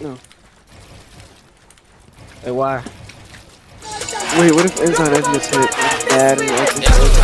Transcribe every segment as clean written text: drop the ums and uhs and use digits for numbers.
No. Hey, why? Wait, what if inside edge gets hit? Bad and edge gets hit.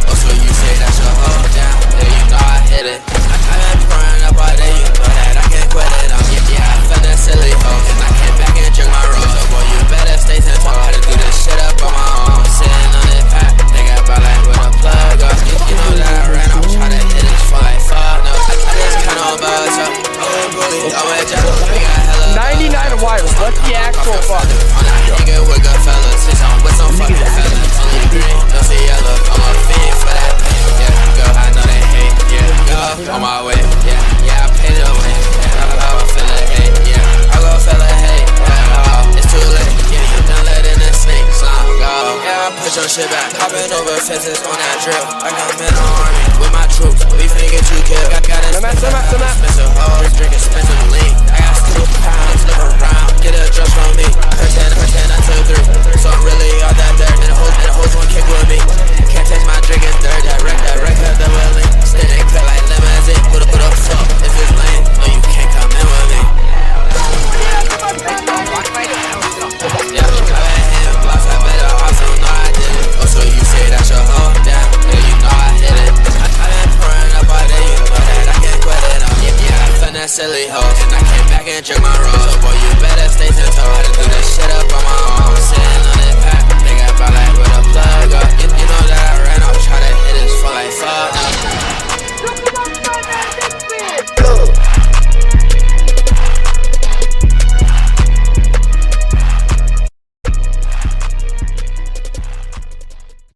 Also, you say that's your hoe down. Yeah, you know I hit it. I've been pouring up all day, you know that I can't quit it. Yeah, I feel that silly hoe, and I came back and drink my rose. So, boy, you better stay tuned. How to do this shit up on my own. Sitting on this pack, think about like with a plug up. You know that I ran up, try to hit this for like fuck no. I just count on buzz up. Oh, bully, always just we got hella 99 wires, what's the actual fuck? nigga with good fellas, since I'm with some fucking fellas. Only green, no see yellow. I'm a fiend for that pain. Yeah, go, I know they hate. Yeah, go, on my way. Yeah, I paid the way. I feel the hate. Yeah, I go feel the hate. It's too late. Yeah, you done letting the snake slime go. Yeah, I put your shit back. Hopping over fences on that drip. Like I'm in an army with my troops. We finna get you killed. Got expensive hoes, drink expensive lean. I got stupid pounds, look around. Get a dress from me. Pretend I took 3. So I'm really all that dirt. And the hoes won't kick with me. Can't taste my drink, it's dirt. That record, the willing. Stay they cut like limousine. Put a fuck if it's lame. No, you can't come in with me. Yeah, I've been hitting blocks, I bet also know I did it. Also, you say that's your hoe down. Yeah, you know I hit it. I've been pouring up all day, you know that I can't quit it. Yeah, I feel that silly hoe.